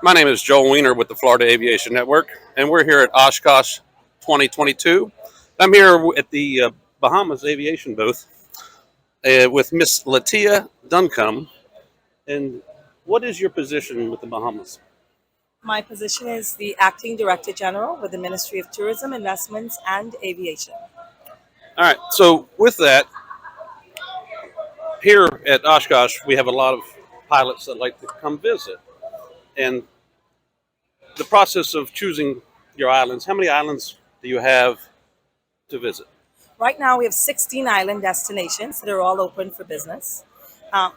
My name is Joel Weaner with the Florida Aviation Network, and we're here at Oshkosh 2022. I'm here at the Bahamas Aviation booth with Miss Litia Duncombe. And what is your position with the Bahamas? My position is the Acting Director General with the Ministry of Tourism, Investments, and Aviation. All right, so with that, here at Oshkosh, we have a lot of pilots that like to come visit. And the process of choosing your islands, how many islands do you have to visit? Right now, we have 16 island destinations that are all open for business.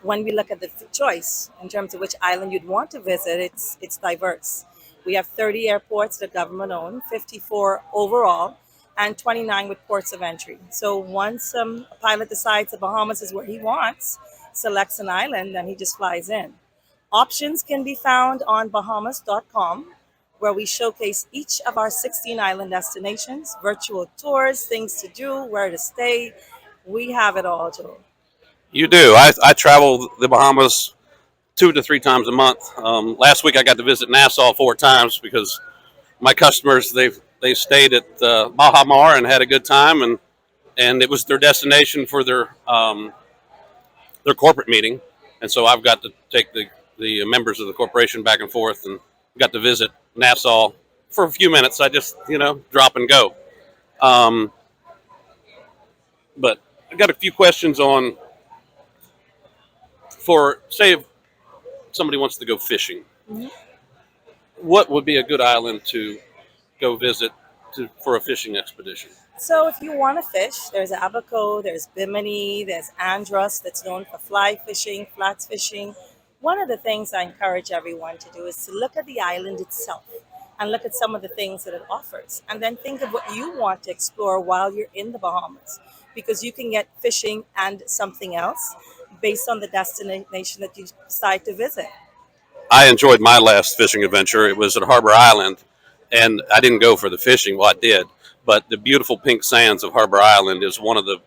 When we look at the choice in terms of which island you'd want to visit, it's diverse. We have 30 airports that government owned, 54 overall, and 29 with ports of entry. So once a pilot decides the Bahamas is where he wants, selects an island, then he just flies in. Options can be found on Bahamas.com, where we showcase each of our 16 island destinations, virtual tours, things to do, where to stay. We have it all, Joe. You do. I travel the Bahamas 2 to 3 times a month. Last week I got to visit Nassau 4 times because my customers they stayed at Bahamar and had a good time, and it was their destination for their corporate meeting, and so I've got to take the members of the corporation back and forth, and got to visit Nassau for a few minutes. I just drop and go. Um, but I got a few questions on for say if somebody wants to go fishing. Mhm. What would be a good island to go visit for a fishing expedition? So if you want to fish, there's Abaco, there's Bimini, there's Andros that's known for fly fishing, flats fishing. One of the things I encourage everyone to do is to look at the island itself and look at some of the things that it offers. And then think of what you want to explore while you're in the Bahamas. Because you can get fishing and something else based on the destination that you decide to visit. I enjoyed my last fishing adventure. It was at Harbor Island, and I didn't go for the fishing. Well, I did, but the beautiful pink sands of Harbor Island is one of the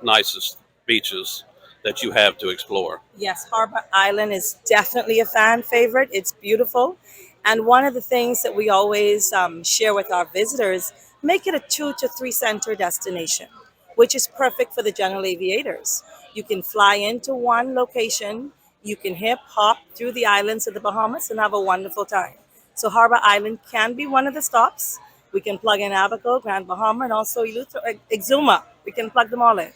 nicest beaches that you have to explore. Yes, Harbor Island is definitely a fan favorite. It's beautiful. And one of the things that we always share with our visitors, make it a 2 to 3 center destination, which is perfect for the general aviators. You can fly into one location, you can hip hop through the islands of the Bahamas and have a wonderful time. So Harbor Island can be one of the stops. We can plug in Abaco, Grand Bahama, and also Exuma. We can plug them all in.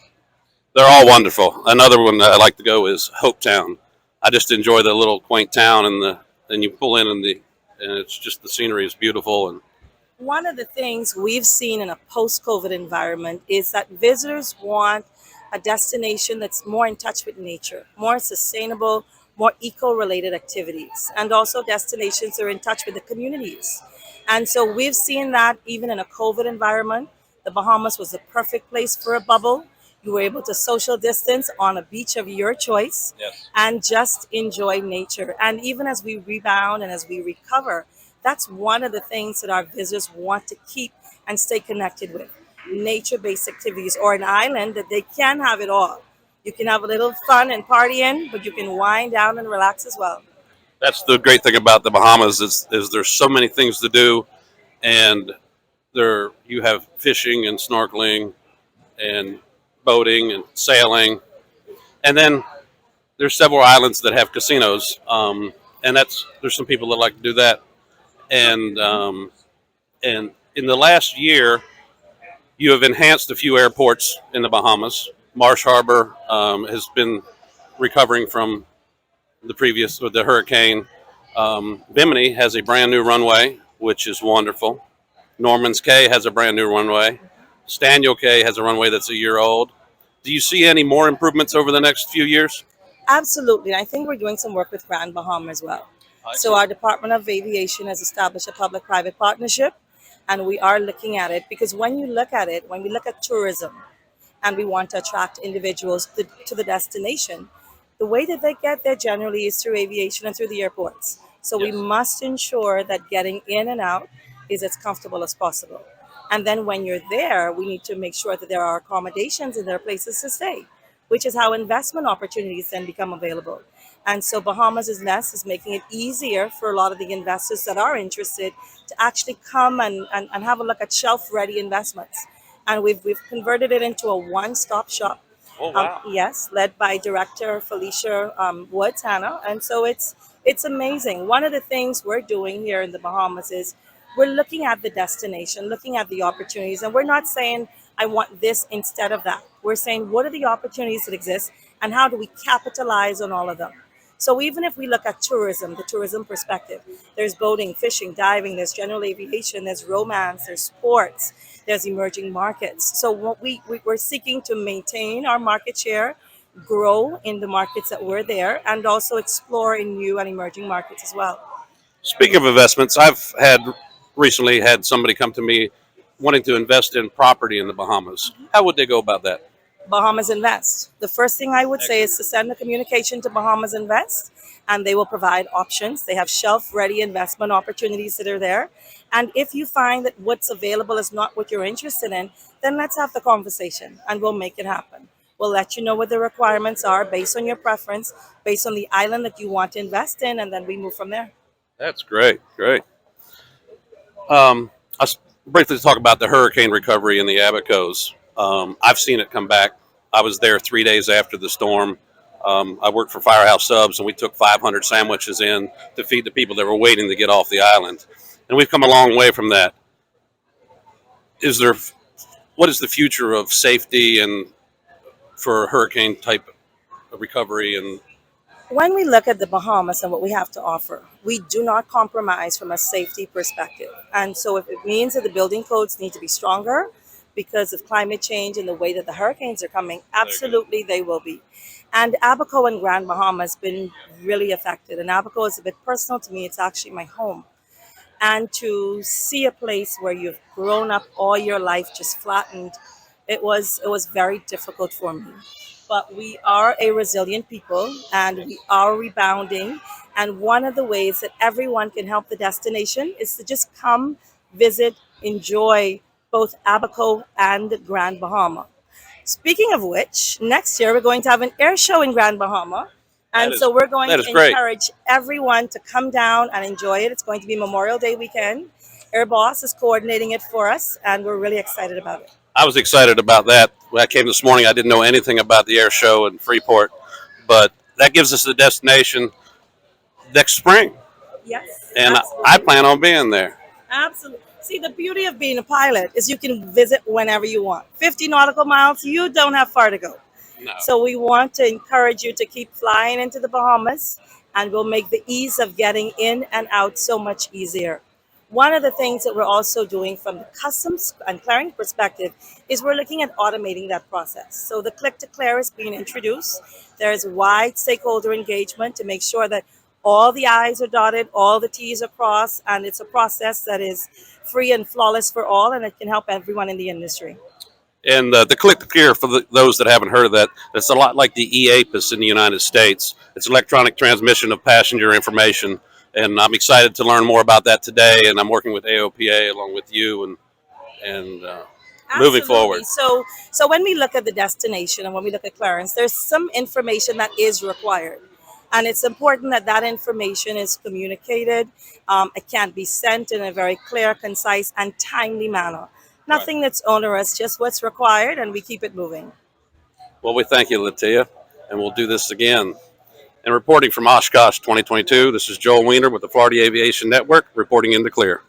They're all wonderful. Another one that I like to go is Hopetown. I just enjoy the little quaint town, and you pull in and it's just the scenery is beautiful. And One of the things we've seen in a post COVID environment is that visitors want a destination that's more in touch with nature, more sustainable, more eco related activities, and also destinations that are in touch with the communities. And so we've seen that even in a COVID environment, the Bahamas was the perfect place for a bubble. You were able to social distance on a beach of your choice yes, and just enjoy nature. And even as we rebound and as we recover, that's one of the things that our visitors want to keep and stay connected with, nature based activities or an island that they can have it all. You can have a little fun and party in, but you can wind down and relax as well. that's the great thing about the Bahamas is there's so many things to do, and there you have fishing and snorkeling and boating and sailing, and then there's several islands that have casinos, and there's some people that like to do that, and in the last year you have enhanced a few airports in the Bahamas. Marsh Harbor has been recovering from the previous with the hurricane. Bimini has a brand new runway, which is wonderful. Norman's Cay has a brand new runway. Staniel Cay has a runway that's a year old. Do you see any more improvements over the next few years? Absolutely. I think we're doing some work with Grand Bahama as well. I So see. our Department of Aviation has established a public-private partnership, and we are looking at it because when you look at it, when we look at tourism, and we want to attract individuals to the destination, the way that they get there generally is through aviation and through the airports. So we Yes. must ensure that getting in and out is as comfortable as possible. And then when you're there, we need to make sure that there are accommodations and there are places to stay, which is how investment opportunities then become available. And so Bahamas Invest is making it easier for a lot of the investors that are interested to actually come and have a look at shelf-ready investments. And we've converted it into a one-stop shop. Oh, wow. Yes, led by Director Felicia Woods Hannah, and so it's amazing. One of the things we're doing here in the Bahamas is we're looking at the destination, looking at the opportunities, and we're not saying I want this instead of that. We're saying what are the opportunities that exist, and how do we capitalize on all of them. So even if we look at tourism, the tourism perspective, there's boating, fishing, diving, there's general aviation, there's romance, there's sports, there's emerging markets. So what we're seeking to maintain our market share, grow in the markets that we're there, and also explore in new and emerging markets as well. Speaking of investments, I've recently had somebody come to me wanting to invest in property in the Bahamas. How would they go about that? Bahamas Invest. The first thing I would say is to send a communication to Bahamas Invest, and they will provide options. They have shelf ready investment opportunities that are there. And if you find that what's available is not what you're interested in, then let's have the conversation and we'll make it happen. We'll let you know what the requirements are based on your preference, based on the island that you want to invest in, and then we move from there. That's great, great. I'll briefly talk about the hurricane recovery in the Abacos. I've seen it come back. I was there 3 days after the storm. I worked for Firehouse Subs, and we took 500 sandwiches in to feed the people that were waiting to get off the island. And we've come a long way from that. What is the future of safety and for hurricane type recovery? And When we look at the Bahamas and what we have to offer, we do not compromise from a safety perspective. And so if it means that the building codes need to be stronger because of climate change and the way that the hurricanes are coming, absolutely they will be. And Abaco and Grand Bahama has been really affected. And Abaco is a bit personal to me. It's actually my home. And to see a place where you've grown up all your life just flattened, it was very difficult for me. But we are a resilient people and we are rebounding. And one of the ways that everyone can help the destination is to just come, visit, enjoy both Abaco and Grand Bahama. Speaking of which, next year we're going to have an air show in Grand Bahama. that And is so we're going that to is great. encourage everyone to come down and enjoy it. It's going to be Memorial Day weekend. Air Boss is coordinating it for us, and we're really excited about it. I was excited about that. When I came this morning, I didn't know anything about the air show in Freeport, but that gives us a destination next spring, Yes, and I absolutely. plan on being there. Absolutely. See, the beauty of being a pilot is you can visit whenever you want. 50 nautical miles, you don't have far to go. No. So we want to encourage you to keep flying into the Bahamas, and we'll make the ease of getting in and out so much easier. One of the things that we're also doing from the customs and clearing perspective is we're looking at automating that process. So the click to clear is being introduced. There's wide stakeholder engagement to make sure that all the I's are dotted, all the T's are crossed, and it's a process that is free and flawless for all, and it can help everyone in the industry. And the click to clear, for those that haven't heard of that, it's a lot like the EAPIS in the United States. It's electronic transmission of passenger information, and I'm excited to learn more about that today. And I'm working with AOPA along with you, and moving forward. Absolutely. So when we look at the destination and when we look at clearance, there's some information that is required. And it's important that that information is communicated. It can be sent in a very clear, concise, and timely manner. Right. Nothing that's onerous, just what's required, and we keep it moving. Well, we thank you, Litia, and we'll do this again. And reporting from Oshkosh 2022, this is Joel Weaner with the Florida Aviation Network, reporting in the clear.